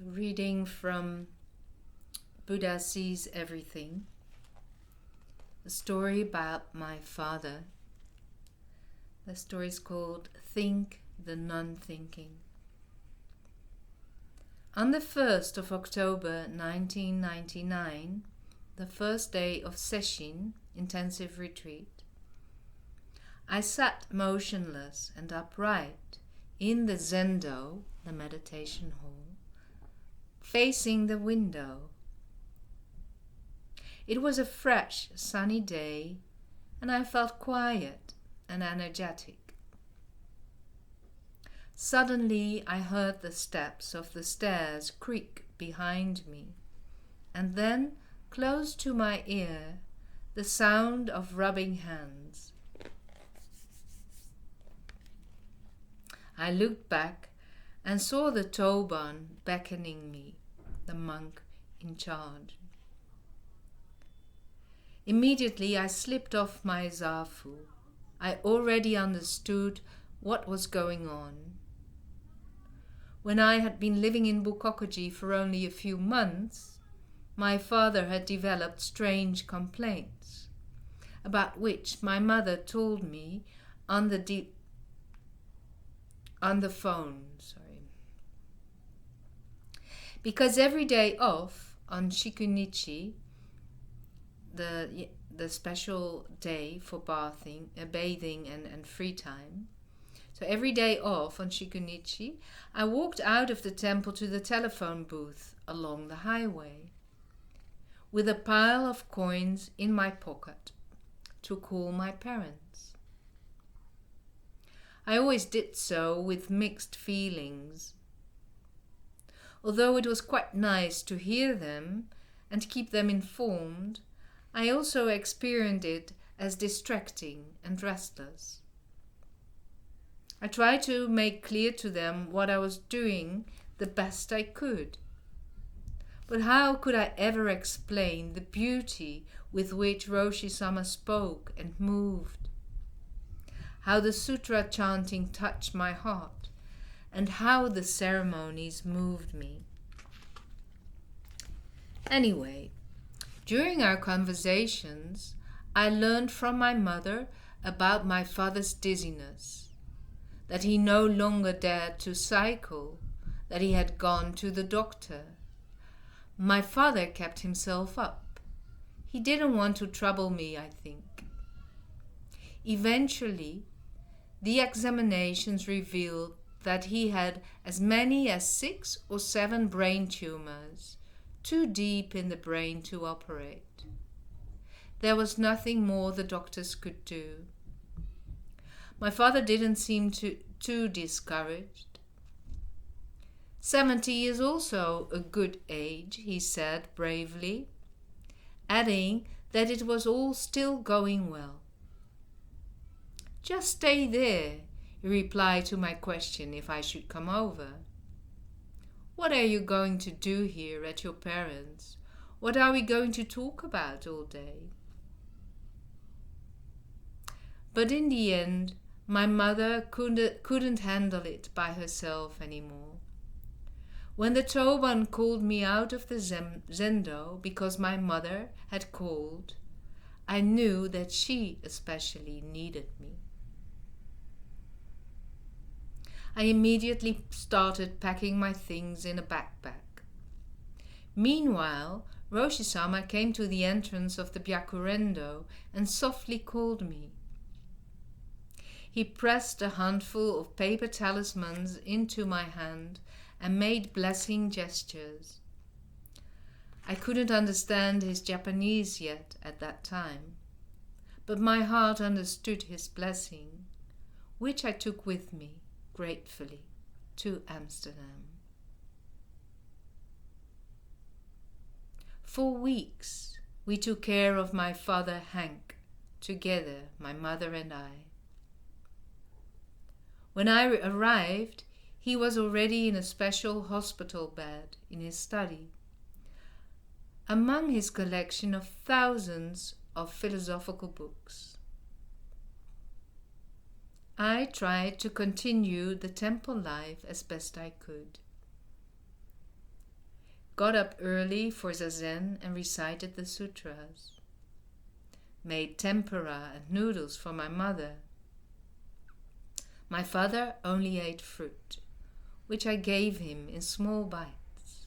Reading from Buddha Sees Everything, a story about my father. The story is called Think the Non-Thinking. On the 1st of October 1999, the first day of Sesshin, intensive retreat, I sat motionless and upright in the zendo, the meditation hall, facing the window. It was a fresh, sunny day, and I felt quiet and energetic. Suddenly I heard the steps of the stairs creak behind me, and then, close to my ear, the sound of rubbing hands. I looked back and saw the Toban beckoning me, the monk in charge. Immediately I slipped off my zafu. I already understood what was going on. When I had been living in Bukokoji for only a few months, my father had developed strange complaints, about which my mother told me on the phone. Because every day off on Shikunichi, the special day for bathing and free time, so every day off on Shikunichi, I walked out of the temple to the telephone booth along the highway, with a pile of coins in my pocket to call my parents. I always did so with mixed feelings. Although it was quite nice to hear them and keep them informed, I also experienced it as distracting and restless. I tried to make clear to them what I was doing the best I could. But how could I ever explain the beauty with which Roshi-sama spoke and moved? How the sutra chanting touched my heart, and how the ceremonies moved me. Anyway, during our conversations, I learned from my mother about my father's dizziness, that he no longer dared to cycle, that he had gone to the doctor. My father kept himself up. He didn't want to trouble me, I think. Eventually, the examinations revealed that he had as many as 6 or 7 brain tumors, too deep in the brain to operate. There was nothing more the doctors could do. My father didn't seem too discouraged. 70 is also a good age, he said bravely, adding that it was all still going well. Just stay there, he replied to my question if I should come over. What are you going to do here at your parents'? What are we going to talk about all day? But in the end, my mother couldn't handle it by herself anymore. When the Toban called me out of the zendo because my mother had called, I knew that she especially needed me. I immediately started packing my things in a backpack. Meanwhile, Roshi-sama came to the entrance of the Byakurendo and softly called me. He pressed a handful of paper talismans into my hand and made blessing gestures. I couldn't understand his Japanese yet at that time, but my heart understood his blessing, which I took with me gratefully to Amsterdam. For weeks we took care of my father Hank, together, my mother and I. When I arrived, he was already in a special hospital bed in his study, among his collection of thousands of philosophical books. I tried to continue the temple life as best I could. got up early for zazen and recited the sutras, made tempura and noodles for my mother. My father only ate fruit, which I gave him in small bites.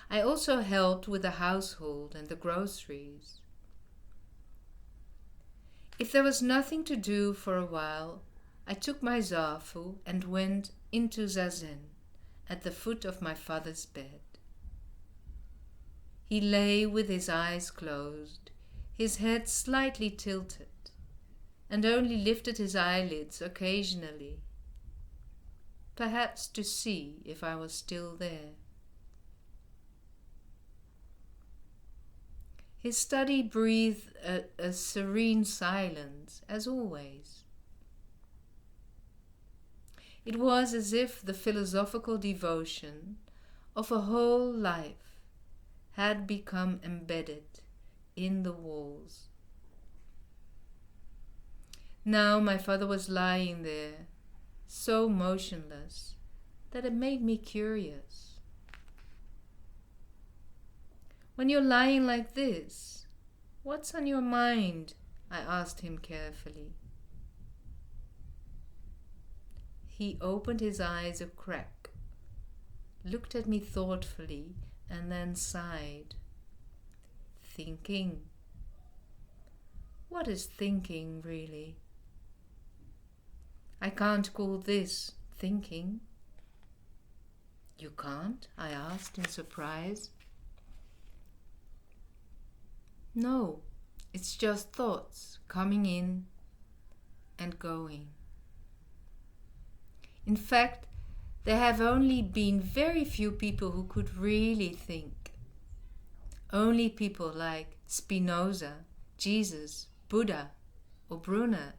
I also helped with the household and the groceries. If there was nothing to do for a while, I took my zafu and went into zazen at the foot of my father's bed. He lay with his eyes closed, his head slightly tilted, and only lifted his eyelids occasionally, perhaps to see if I was still there. His study breathed a serene silence, as always. It was as if the philosophical devotion of a whole life had become embedded in the walls. Now my father was lying there, so motionless that it made me curious. When you're lying like this, what's on your mind? I asked him carefully. He opened his eyes a crack, looked at me thoughtfully, and then sighed. Thinking. What is thinking, really? I can't call this thinking. You can't? I asked in surprise. No, it's just thoughts coming in and going. In fact, there have only been very few people who could really think. Only people like Spinoza, Jesus, Buddha, or Brunner.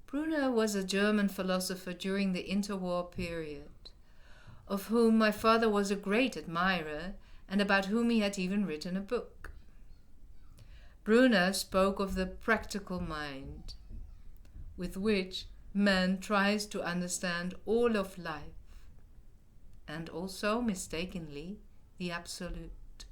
Brunner was a German philosopher during the interwar period, of whom my father was a great admirer and about whom he had even written a book. Brunner spoke of the practical mind, with which man tries to understand all of life, and also, mistakenly, the absolute.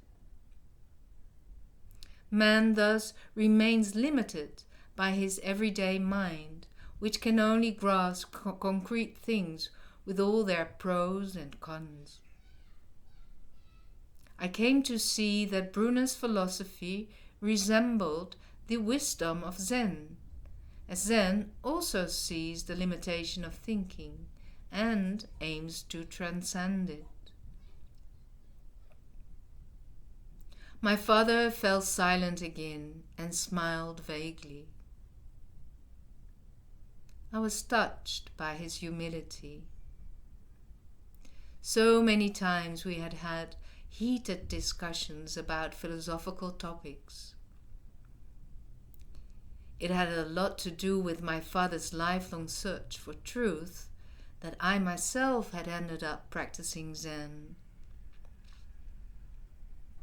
Man thus remains limited by his everyday mind, which can only grasp concrete things with all their pros and cons. I came to see that Brunner's philosophy resembled the wisdom of Zen, as Zen also sees the limitation of thinking and aims to transcend it. My father fell silent again and smiled vaguely. I was touched by his humility. So many times we had had heated discussions about philosophical topics. It had a lot to do with my father's lifelong search for truth that I myself had ended up practicing Zen.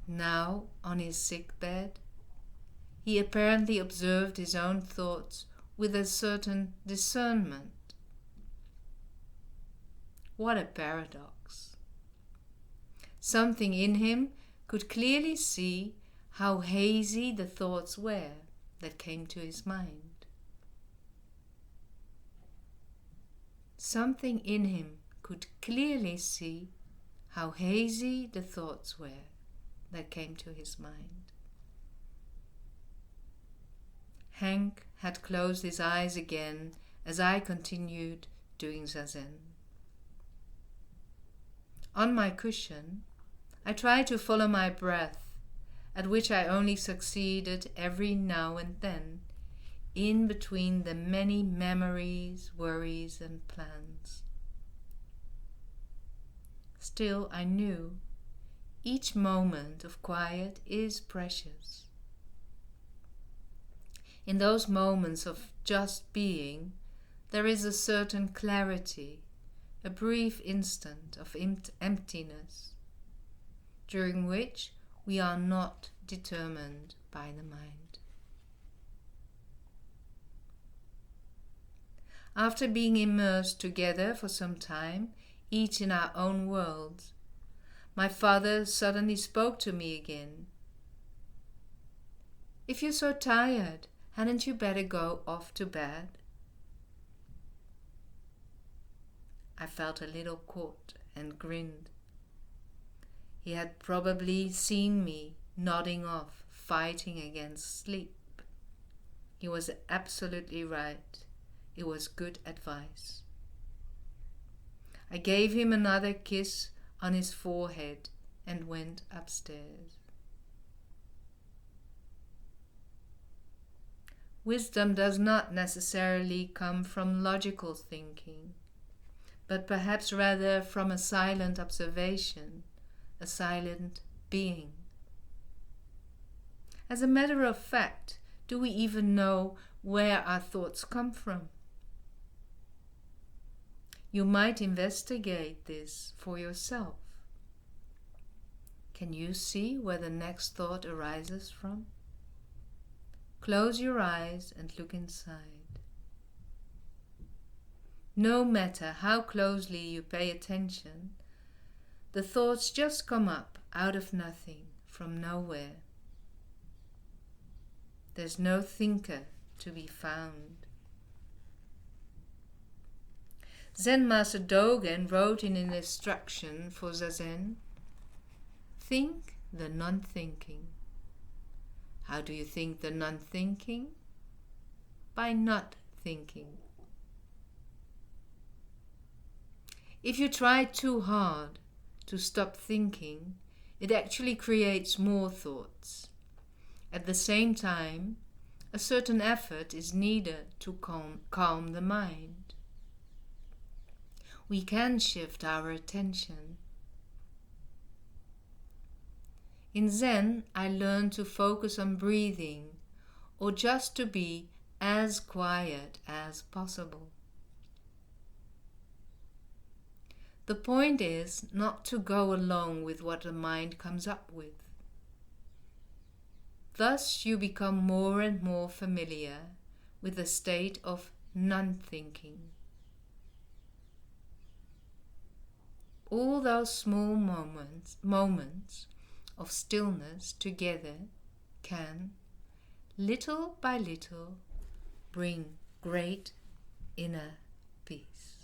Now, on his sick bed, he apparently observed his own thoughts with a certain discernment. What a paradox! Something in him could clearly see how hazy the thoughts were that came to his mind. Something in him could clearly see how hazy the thoughts were that came to his mind. Hank had closed his eyes again as I continued doing zazen. On my cushion, I tried to follow my breath, at which I only succeeded every now and then, in between the many memories, worries, and plans. Still, I knew each moment of quiet is precious. In those moments of just being, there is a certain clarity, a brief instant of emptiness, during which we are not determined by the mind. After being immersed together for some time each in our own worlds, my father suddenly spoke to me again. "If you're so tired, hadn't you better go off to bed?" I felt a little caught and grinned. He had probably seen me nodding off, fighting against sleep. He was absolutely right. It was good advice. I gave him another kiss on his forehead and went upstairs. Wisdom does not necessarily come from logical thinking, but perhaps rather from a silent observation, a silent being. As a matter of fact, do we even know where our thoughts come from? You might investigate this for yourself. Can you see where the next thought arises from? Close your eyes and look inside. No matter how closely you pay attention, the thoughts just come up out of nothing, from nowhere. There's no thinker to be found. Zen Master Dogen wrote in an instruction for Zazen, "Think the non-thinking." How do you think the non-thinking? By not thinking. If you try too hard to stop thinking, it actually creates more thoughts. At the same time, a certain effort is needed to calm the mind. We can shift our attention. In Zen, I learned to focus on breathing, or just to be as quiet as possible. The point is not to go along with what the mind comes up with. Thus you become more and more familiar with the state of non-thinking. All those small moments of stillness together can, little by little, bring great inner peace.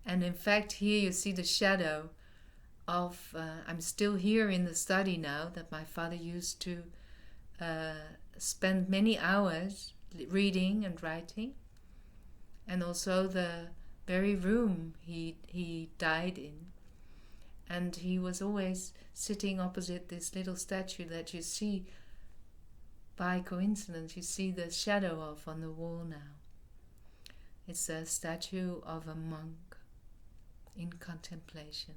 And in fact, here you see the shadow of, I'm still here in the study now that my father used to spend many hours reading and writing, and also the very room he died in. And he was always sitting opposite this little statue that you see, by coincidence, you see the shadow of on the wall now. It's a statue of a monk in contemplation.